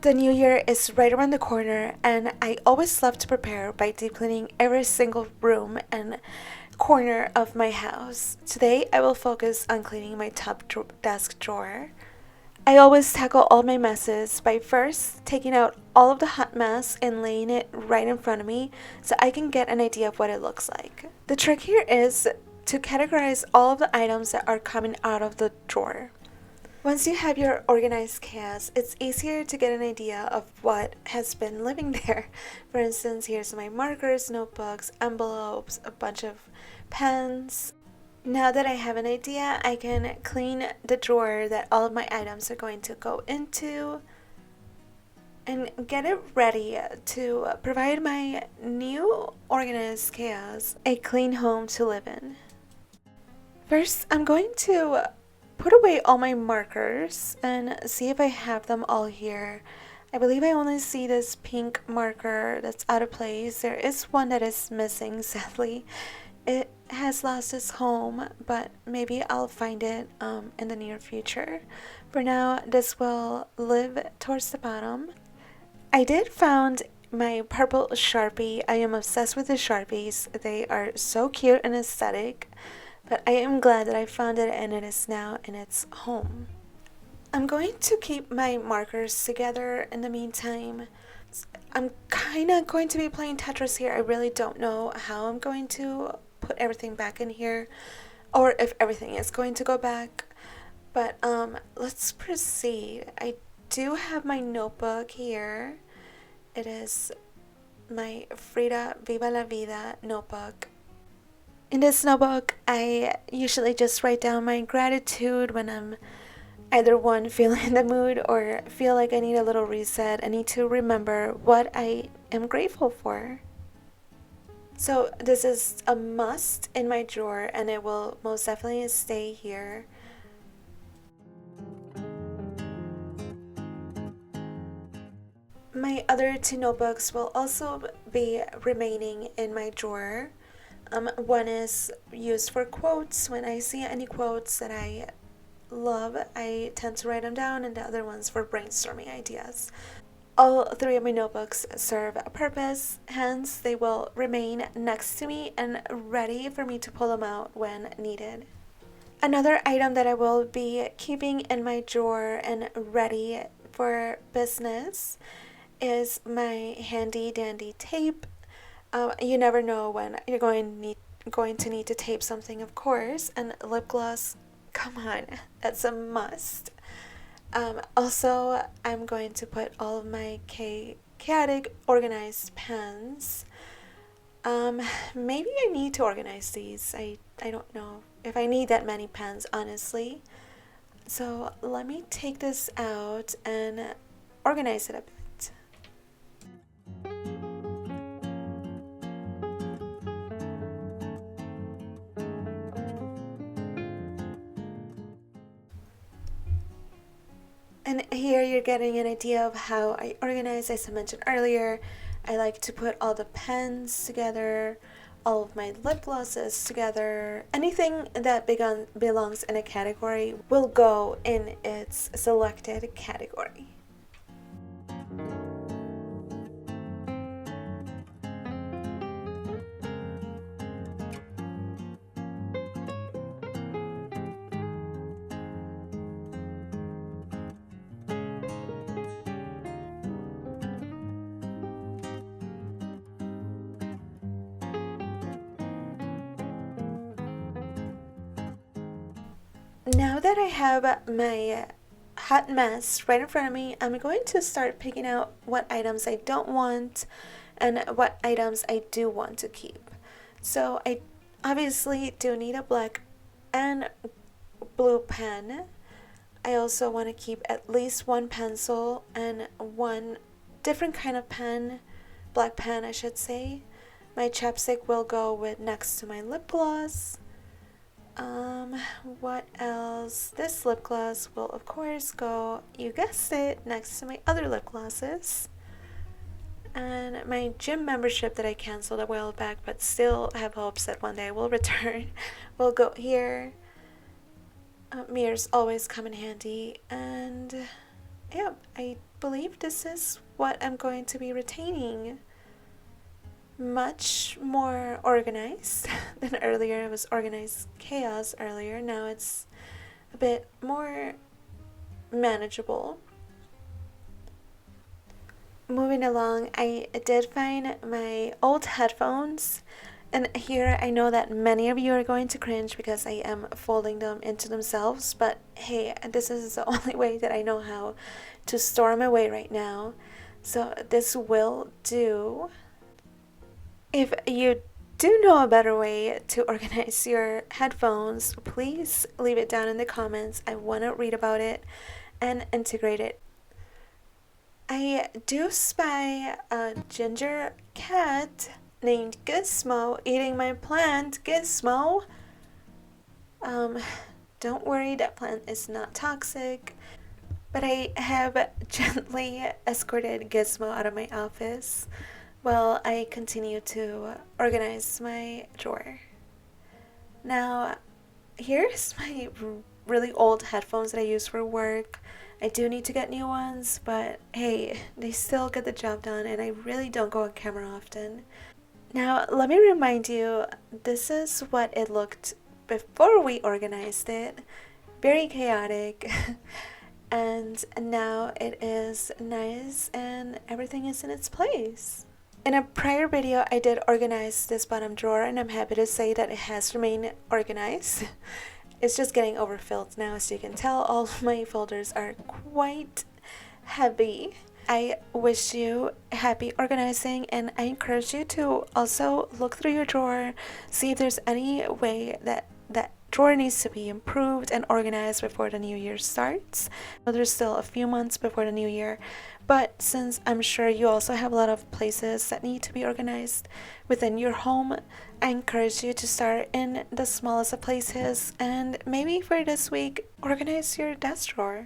The new year is right around the corner, and I always love to prepare by deep cleaning every single room and corner of my house. Today, I will focus on cleaning my desk drawer. I always tackle all my messes by first taking out all of the hot mess and laying it right in front of me so I can get an idea of what it looks like. The trick here is to categorize all of the items that are coming out of the drawer. Once you have your organized chaos, it's easier to get an idea of what has been living there. For instance, here's my markers, notebooks, envelopes, a bunch of pens. Now that I have an idea, I can clean the drawer that all of my items are going to go into and get it ready to provide my new organized chaos a clean home to live in. First, I'm going to put away all my markers and see if I have them all here. I believe I only see this pink marker that's out of place. There is one that is missing, sadly. It has lost its home, but maybe I'll find it in the near future. For now, this will live towards the bottom. I did found my purple Sharpie. I am obsessed with the Sharpies. They are so cute and aesthetic, but I am glad that I found it and it is now in its home. I'm going to keep my markers together in the meantime. I'm kind of going to be playing Tetris here. I really don't know how I'm going to put everything back in here or if everything is going to go back. But let's proceed. I do have my notebook here. It is my Frida Viva la Vida notebook. In this notebook, I usually just write down my gratitude when I'm either one, feeling in the mood or feel like I need a little reset. I need to remember what I am grateful for. So this is a must in my drawer and it will most definitely stay here. My other two notebooks will also be remaining in my drawer. One is used for quotes. When I see any quotes that I love, I tend to write them down, and the other one's for brainstorming ideas. All three of my notebooks serve a purpose, hence they will remain next to me and ready for me to pull them out when needed. Another item that I will be keeping in my drawer and ready for business is my handy dandy tape. You never know when you're going to need to tape something, of course, and lip gloss, come on, that's a must. Also, I'm going to put all of my chaotic organized pens. Maybe I need to organize these. I don't know if I need that many pens, honestly. So let me take this out and organize it a bit. And here you're getting an idea of how I organize. As I mentioned earlier, I like to put all the pens together, all of my lip glosses together. Anything that belongs in a category will go in its selected category. Now that I have my hot mess right in front of me, I'm going to start picking out what items I don't want and what items I do want to keep. So I obviously do need a black and blue pen. I also want to keep at least one pencil and one different kind of pen, black pen I should say. My chapstick will go with next to my lip gloss. What else? This lip gloss will of course go, you guessed it, next to my other lip glosses. And my gym membership that I canceled a while back but still have hopes that one day I will return will go here. Mirrors always come in handy, and yeah, I believe this is what I'm going to be retaining. Much more organized than earlier. It was organized chaos earlier. Now it's a bit more manageable. Moving along, I did find my old headphones. And here I know that many of you are going to cringe because I am folding them into themselves. But hey, this is the only way that I know how to store them away right now. So this will do. If you do know a better way to organize your headphones, please leave it down in the comments. I want to read about it and integrate it. I do spy a ginger cat named Gizmo eating my plant. Gizmo! Don't worry, that plant is not toxic. But I have gently escorted Gizmo out of my office while I continue to organize my drawer. Now, here's my really old headphones that I use for work. I do need to get new ones, but hey, they still get the job done, and I really don't go on camera often. Now, let me remind you, this is what it looked before we organized it. Very chaotic. And now it is nice and everything is in its place. In a prior video, I did organize this bottom drawer, and I'm happy to say that it has remained organized. It's just getting overfilled now. As you can tell, all of my folders are quite heavy. I wish you happy organizing, and I encourage you to also look through your drawer, see if there's any way that drawer needs to be improved and organized before the new year starts. There's still a few months before the new year, but since I'm sure you also have a lot of places that need to be organized within your home, I encourage you to start in the smallest of places, and maybe for this week, organize your desk drawer.